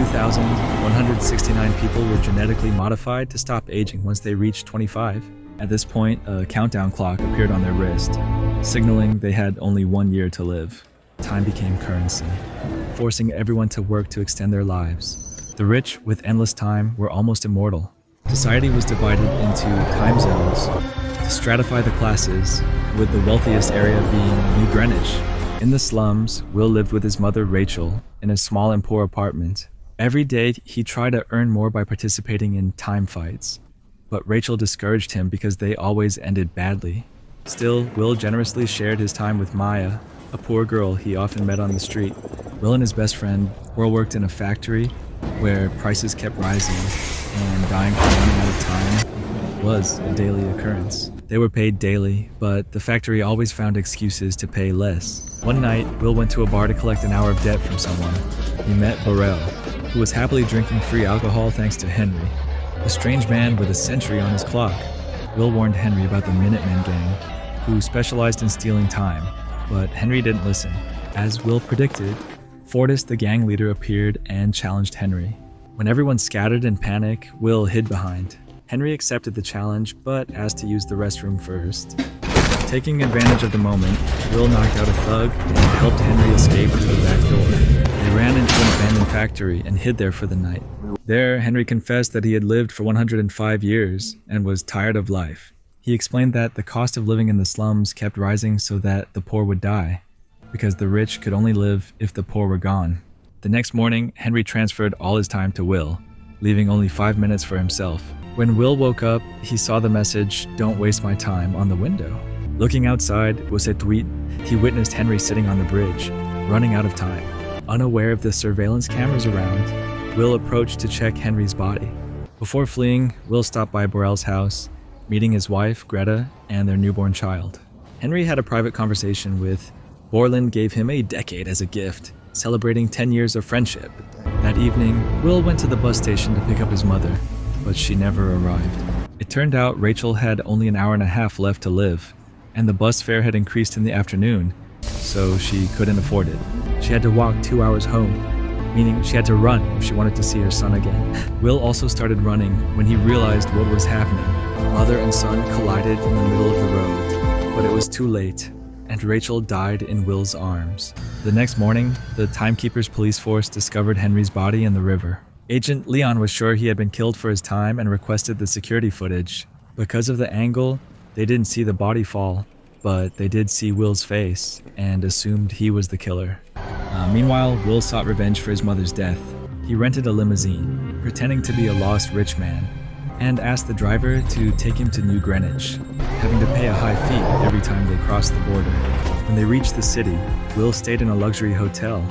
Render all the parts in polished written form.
2,169 people were genetically modified to stop aging once they reached 25. At this point, a countdown clock appeared on their wrist, signaling they had only 1 year to live. Time became currency, forcing everyone to work to extend their lives. The rich, with endless time, were almost immortal. Society was divided into time zones to stratify the classes, with the wealthiest area being New Greenwich. In the slums, Will lived with his mother Rachel in a small and poor apartment. Every day, he tried to earn more by participating in time fights, but Rachel discouraged him because they always ended badly. Still, Will generously shared his time with Maya, a poor girl he often met on the street. Will and his best friend worked in a factory where prices kept rising, and dying from running out of time was a daily occurrence. They were paid daily, but the factory always found excuses to pay less. One night, Will went to a bar to collect an hour of debt from someone. He met Burrell, who was happily drinking free alcohol thanks to Henry, a strange man with a century on his clock. Will warned Henry about the Minutemen gang, who specialized in stealing time, but Henry didn't listen. As Will predicted, Fortis, the gang leader, appeared and challenged Henry. When everyone scattered in panic, Will hid behind. Henry accepted the challenge, but asked to use the restroom first. Taking advantage of the moment, Will knocked out a thug and helped Henry escape through the back door. They ran into an abandoned factory and hid there for the night. There, Henry confessed that he had lived for 105 years and was tired of life. He explained that the cost of living in the slums kept rising so that the poor would die, because the rich could only live if the poor were gone. The next morning, Henry transferred all his time to Will, leaving only 5 minutes for himself. When Will woke up, he saw the message, "Don't waste my time," on the window. Looking outside, he witnessed Henry sitting on the bridge, running out of time. Unaware of the surveillance cameras around, Will approached to check Henry's body. Before fleeing, Will stopped by Burrell's house, meeting his wife, Greta, and their newborn child. Henry had a private conversation with Borland, gave him a decade as a gift, celebrating 10 years of friendship. That evening, Will went to the bus station to pick up his mother, but she never arrived. It turned out Rachel had only an hour and a half left to live, and the bus fare had increased in the afternoon, so she couldn't afford it. She had to walk 2 hours home, meaning she had to run if she wanted to see her son again. Will also started running when he realized what was happening. Mother and son collided in the middle of the road, but it was too late, and Rachel died in Will's arms. The next morning, the Timekeepers police force discovered Henry's body in the river. Agent Leon was sure he had been killed for his time and requested the security footage. Because of the angle, they didn't see the body fall, but they did see Will's face and assumed he was the killer. Meanwhile, Will sought revenge for his mother's death. He rented a limousine, pretending to be a lost rich man, and asked the driver to take him to New Greenwich, having to pay a high fee every time they crossed the border. When they reached the city, Will stayed in a luxury hotel,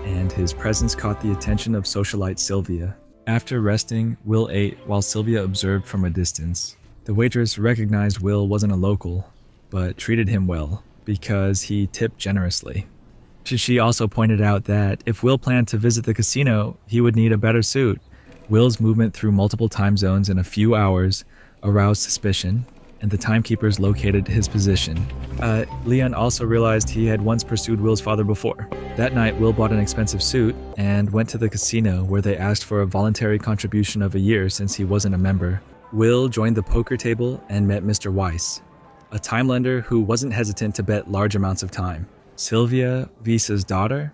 and his presence caught the attention of socialite Sylvia. After resting, Will ate while Sylvia observed from a distance. The waitress recognized Will wasn't a local, but treated him well because he tipped generously. She also pointed out that if Will planned to visit the casino, he would need a better suit. Will's movement through multiple time zones in a few hours aroused suspicion, and the timekeepers located his position. Leon also realized he had once pursued Will's father before. That night, Will bought an expensive suit and went to the casino, where they asked for a voluntary contribution of a year since he wasn't a member. Will joined the poker table and met Mr. Weiss, a time lender who wasn't hesitant to bet large amounts of time. Sylvia, Visa's daughter,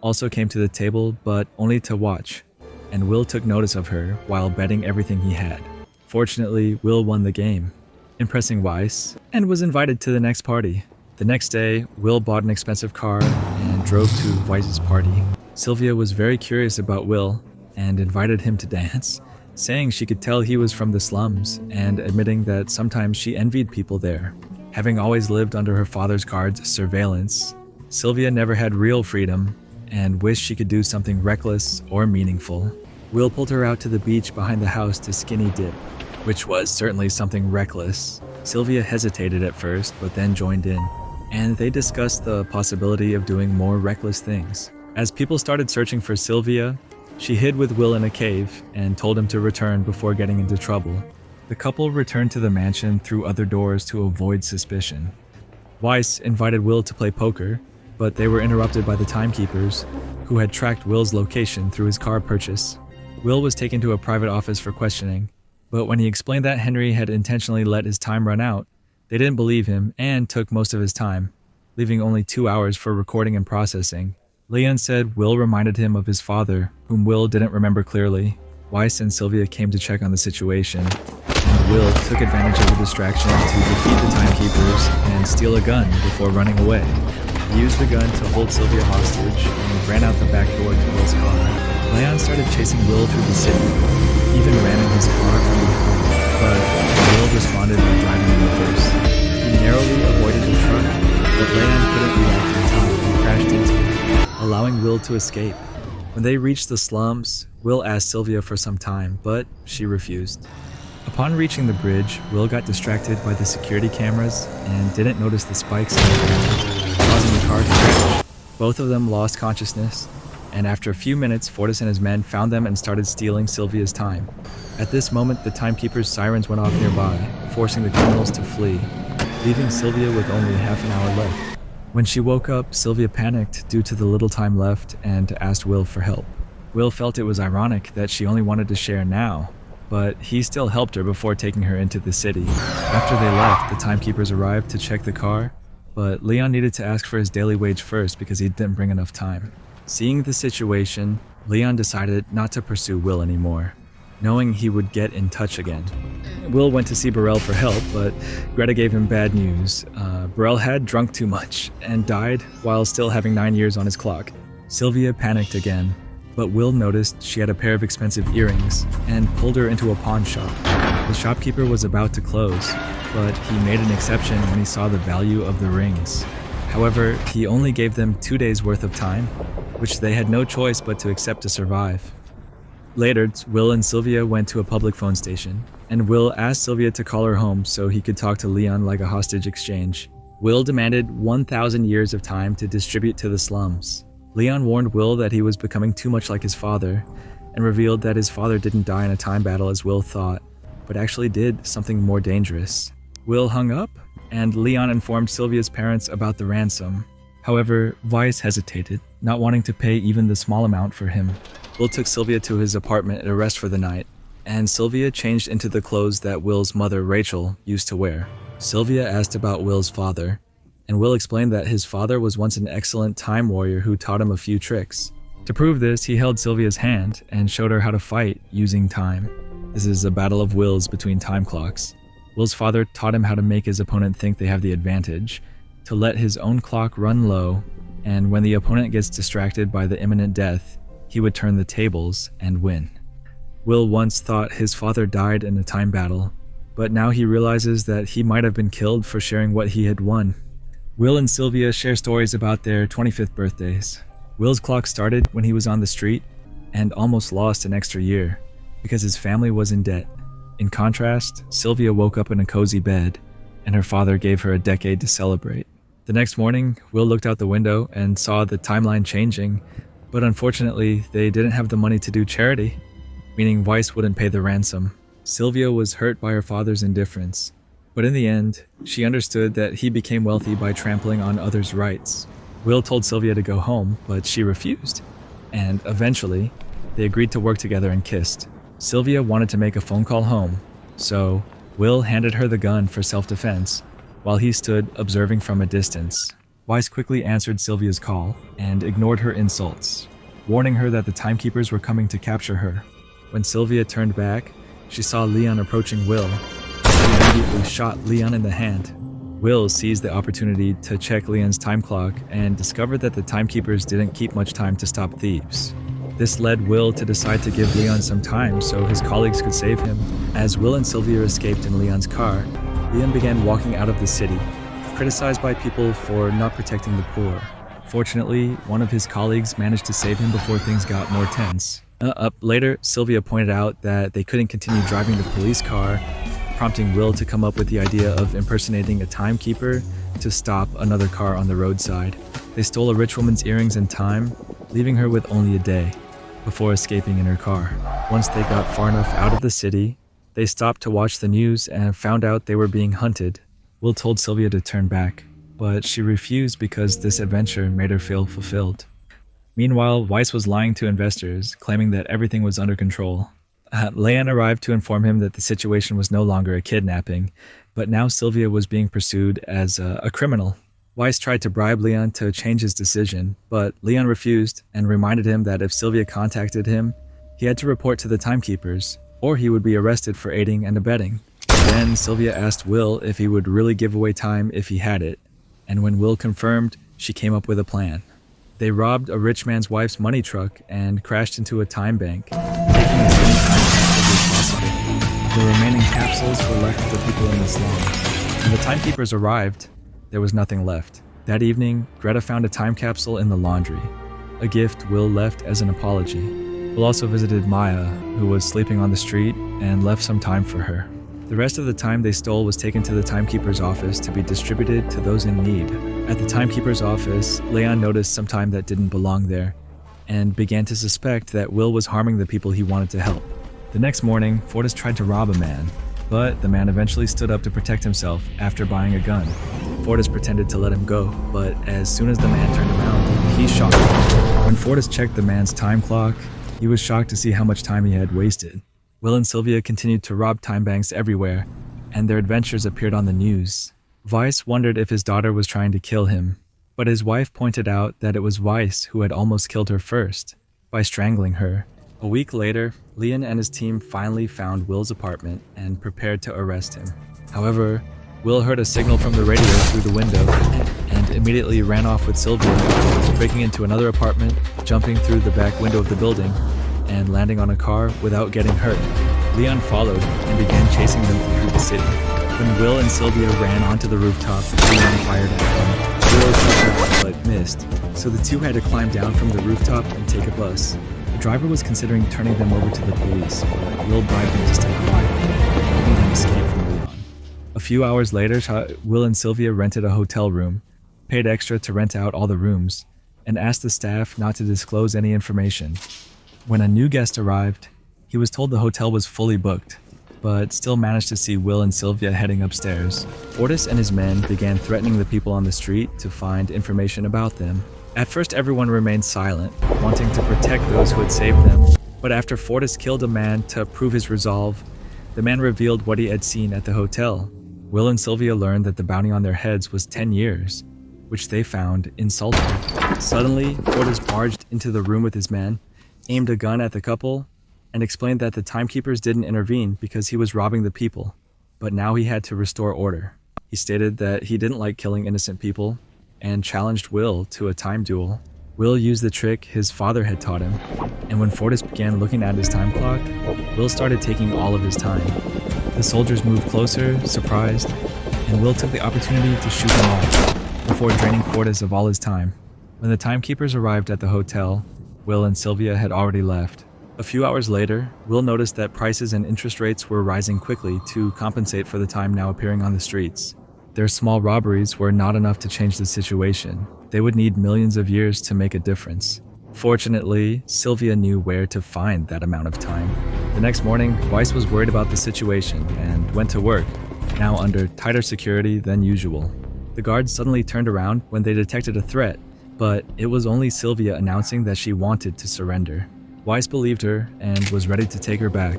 also came to the table, but only to watch, and Will took notice of her while betting everything he had. Fortunately, Will won the game, impressing Weiss, and was invited to the next party. The next day, Will bought an expensive car and drove to Weiss's party. Sylvia was very curious about Will and invited him to dance, saying she could tell he was from the slums and admitting that sometimes she envied people there. Having always lived under her father's guard's surveillance, Sylvia never had real freedom and wished she could do something reckless or meaningful. Will pulled her out to the beach behind the house to skinny dip, which was certainly something reckless. Sylvia hesitated at first, but then joined in, and they discussed the possibility of doing more reckless things. As people started searching for Sylvia, she hid with Will in a cave and told him to return before getting into trouble. The couple returned to the mansion through other doors to avoid suspicion. Weiss invited Will to play poker, but they were interrupted by the timekeepers, who had tracked Will's location through his car purchase. Will was taken to a private office for questioning, but when he explained that Henry had intentionally let his time run out, they didn't believe him and took most of his time, leaving only 2 hours for recording and processing. Leon said Will reminded him of his father, whom Will didn't remember clearly. Weiss and Sylvia came to check on the situation, and Will took advantage of the distraction to defeat the timekeepers and steal a gun before running away. He used the gun to hold Sylvia hostage and ran out the back door to Will's car. Leon started chasing Will through the city, even ran in his car from behind, but Will responded by driving in reverse. He narrowly avoided the truck, but Leon couldn't react in time and crashed into it, allowing Will to escape. When they reached the slums, Will asked Sylvia for some time, but she refused. Upon reaching the bridge, Will got distracted by the security cameras and didn't notice the spikes in the ground, causing the car to crash. Both of them lost consciousness, and after a few minutes, Fortis and his men found them and started stealing Sylvia's time. At this moment, the timekeepers' sirens went off nearby, forcing the criminals to flee, leaving Sylvia with only half an hour left. When she woke up, Sylvia panicked due to the little time left and asked Will for help. Will felt it was ironic that she only wanted to share now, but he still helped her before taking her into the city. After they left, the timekeepers arrived to check the car, but Leon needed to ask for his daily wage first because he didn't bring enough time. Seeing the situation, Leon decided not to pursue Will anymore, knowing he would get in touch again. Will went to see Burrell for help, but Greta gave him bad news. Burrell had drunk too much and died while still having 9 years on his clock. Sylvia panicked again, but Will noticed she had a pair of expensive earrings and pulled her into a pawn shop. The shopkeeper was about to close, but he made an exception when he saw the value of the rings. However, he only gave them 2 days worth of time, which they had no choice but to accept to survive. Later, Will and Sylvia went to a public phone station, and Will asked Sylvia to call her home so he could talk to Leon like a hostage exchange. Will demanded 1,000 years of time to distribute to the slums. Leon warned Will that he was becoming too much like his father, and revealed that his father didn't die in a time battle as Will thought, but actually did something more dangerous. Will hung up, and Leon informed Sylvia's parents about the ransom. However, Weiss hesitated, not wanting to pay even the small amount for him. Will took Sylvia to his apartment to rest for the night, and Sylvia changed into the clothes that Will's mother, Rachel, used to wear. Sylvia asked about Will's father, and Will explained that his father was once an excellent time warrior who taught him a few tricks. To prove this, he held Sylvia's hand and showed her how to fight using time. This is a battle of wills between time clocks. Will's father taught him how to make his opponent think they have the advantage, to let his own clock run low, and when the opponent gets distracted by the imminent death, he would turn the tables and win. Will once thought his father died in a time battle, but now he realizes that he might have been killed for sharing what he had won. Will and Sylvia share stories about their 25th birthdays. Will's clock started when he was on the street and almost lost an extra year because his family was in debt. In contrast, Sylvia woke up in a cozy bed and her father gave her a decade to celebrate. The next morning, Will looked out the window and saw the timeline changing, but unfortunately, they didn't have the money to do charity, meaning Weiss wouldn't pay the ransom. Sylvia was hurt by her father's indifference, but in the end, she understood that he became wealthy by trampling on others' rights. Will told Sylvia to go home, but she refused, and eventually, they agreed to work together and kissed. Sylvia wanted to make a phone call home, so Will handed her the gun for self-defense, while he stood observing from a distance. Weiss quickly answered Sylvia's call and ignored her insults, warning her that the timekeepers were coming to capture her. When Sylvia turned back, she saw Leon approaching Will. She immediately shot Leon in the hand. Will seized the opportunity to check Leon's time clock and discovered that the timekeepers didn't keep much time to stop thieves. This led Will to decide to give Leon some time so his colleagues could save him. As Will and Sylvia escaped in Leon's car, Leon began walking out of the city, criticized by people for not protecting the poor. Fortunately, one of his colleagues managed to save him before things got more tense. Later, Sylvia pointed out that they couldn't continue driving the police car, prompting Will to come up with the idea of impersonating a timekeeper to stop another car on the roadside. They stole a rich woman's earrings and time, leaving her with only a day, before escaping in her car. Once they got far enough out of the city, they stopped to watch the news and found out they were being hunted. Will told Sylvia to turn back, but she refused because this adventure made her feel fulfilled. Meanwhile, Weiss was lying to investors, claiming that everything was under control. Leon arrived to inform him that the situation was no longer a kidnapping, but now Sylvia was being pursued as a criminal. Weiss tried to bribe Leon to change his decision, but Leon refused and reminded him that if Sylvia contacted him, he had to report to the timekeepers, or he would be arrested for aiding and abetting. Then Sylvia asked Will if he would really give away time if he had it, and when Will confirmed, she came up with a plan. They robbed a rich man's wife's money truck and crashed into a time bank, taking as many time capsules as possible. The remaining capsules were left for the people in the slums. When the timekeepers arrived, there was nothing left. That evening, Greta found a time capsule in the laundry, a gift Will left as an apology. Will also visited Maya, who was sleeping on the street, and left some time for her. The rest of the time they stole was taken to the timekeeper's office to be distributed to those in need. At the timekeeper's office, Leon noticed some time that didn't belong there, and began to suspect that Will was harming the people he wanted to help. The next morning, Fortis tried to rob a man, but the man eventually stood up to protect himself after buying a gun. Fortis pretended to let him go, but as soon as the man turned around, he shot him. When Fortis checked the man's time clock, he was shocked to see how much time he had wasted. Will and Sylvia continued to rob time banks everywhere, and their adventures appeared on the news. Weiss wondered if his daughter was trying to kill him, but his wife pointed out that it was Weiss who had almost killed her first, by strangling her. A week later, Leon and his team finally found Will's apartment and prepared to arrest him. However, Will heard a signal from the radio through the window and immediately ran off with Sylvia, breaking into another apartment, jumping through the back window of the building, and landing on a car without getting hurt. Leon followed and began chasing them through the city. When Will and Sylvia ran onto the rooftop, Leon fired at them. Will shot but missed, so the two had to climb down from the rooftop and take a bus. The driver was considering turning them over to the police, but Will bribed them to stay quiet, helping them escape from Leon. A few hours later, Will and Sylvia rented a hotel room, paid extra to rent out all the rooms, and asked the staff not to disclose any information. When a new guest arrived, he was told the hotel was fully booked, but still managed to see Will and Sylvia heading upstairs. Fortis and his men began threatening the people on the street to find information about them. At first, everyone remained silent, wanting to protect those who had saved them. But after Fortis killed a man to prove his resolve, the man revealed what he had seen at the hotel. Will and Sylvia learned that the bounty on their heads was 10 years, which they found insulting. Suddenly, Fortis barged into the room with his men, aimed a gun at the couple, and explained that the timekeepers didn't intervene because he was robbing the people, but now he had to restore order. He stated that he didn't like killing innocent people and challenged Will to a time duel. Will used the trick his father had taught him, and when Fortis began looking at his time clock, Will started taking all of his time. The soldiers moved closer, surprised, and Will took the opportunity to shoot them all, before draining Fortis of all his time. When the timekeepers arrived at the hotel, Will and Sylvia had already left. A few hours later, Will noticed that prices and interest rates were rising quickly to compensate for the time now appearing on the streets. Their small robberies were not enough to change the situation. They would need millions of years to make a difference. Fortunately, Sylvia knew where to find that amount of time. The next morning, Weiss was worried about the situation and went to work, now under tighter security than usual. The guards suddenly turned around when they detected a threat, but it was only Sylvia announcing that she wanted to surrender. Weiss believed her and was ready to take her back.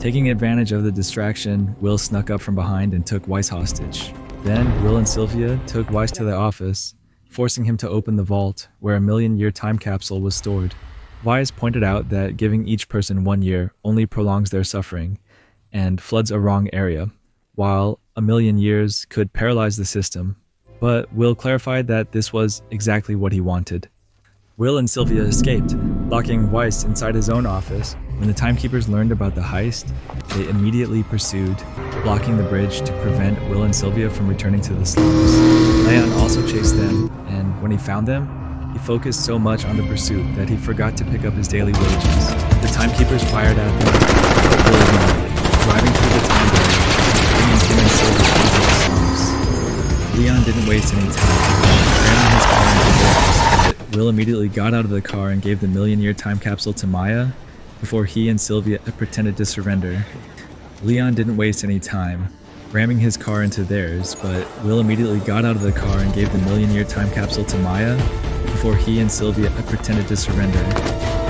Taking advantage of the distraction, Will snuck up from behind and took Weiss hostage. Then, Will and Sylvia took Weiss to the office, forcing him to open the vault where a million-year time capsule was stored. Weiss pointed out that giving each person 1 year only prolongs their suffering and floods a wrong area, while a million years could paralyze the system. But Will clarified that this was exactly what he wanted. Will and Sylvia escaped, locking Weiss inside his own office. When the timekeepers learned about the heist, they immediately pursued, blocking the bridge to prevent Will and Sylvia from returning to the slums. Leon also chased them, and when he found them, he focused so much on the pursuit that he forgot to pick up his daily wages. The timekeepers fired at them, but Will ignored it, driving through the time barrier, bringing him and Sylvia into the slums. Leon didn't waste any time, ran on his car into the office, but Will immediately got out of the car and gave the million-year time capsule to Maya before he and Sylvia pretended to surrender. Leon didn't waste any time. ramming his car into theirs, but Will immediately got out of the car and gave the million-year time capsule to Maya before he and Sylvia pretended to surrender.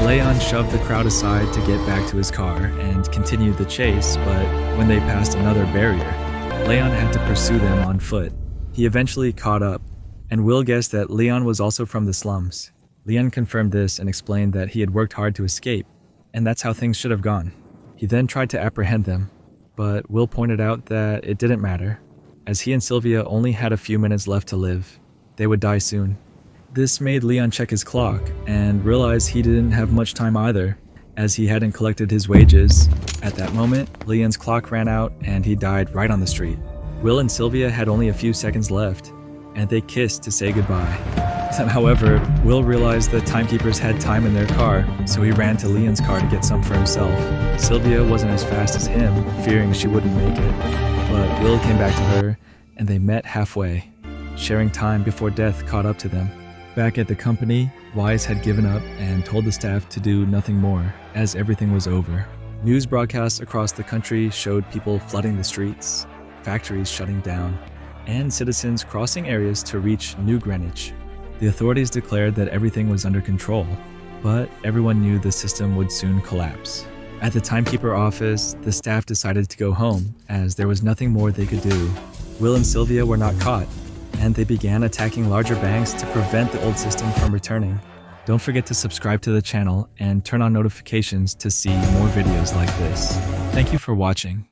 Leon shoved the crowd aside to get back to his car and continued the chase, but when they passed another barrier, Leon had to pursue them on foot. He eventually caught up, and Will guessed that Leon was also from the slums. Leon confirmed this and explained that he had worked hard to escape, and that's how things should have gone. He then tried to apprehend them, but Will pointed out that it didn't matter, as he and Sylvia only had a few minutes left to live. They would die soon. This made Leon check his clock and realize he didn't have much time either, as he hadn't collected his wages. At that moment, Leon's clock ran out and he died right on the street. Will and Sylvia had only a few seconds left, and they kissed to say goodbye. However, Will realized the timekeepers had time in their car, so he ran to Leon's car to get some for himself. Sylvia wasn't as fast as him, fearing she wouldn't make it, but Will came back to her, and they met halfway, sharing time before death caught up to them. Back at the company, Wise had given up and told the staff to do nothing more, as everything was over. News broadcasts across the country showed people flooding the streets, factories shutting down, and citizens crossing areas to reach New Greenwich. The authorities declared that everything was under control, but everyone knew the system would soon collapse. At the timekeeper office, the staff decided to go home, as there was nothing more they could do. Will and Sylvia were not caught, and they began attacking larger banks to prevent the old system from returning. Don't forget to subscribe to the channel and turn on notifications to see more videos like this. Thank you for watching.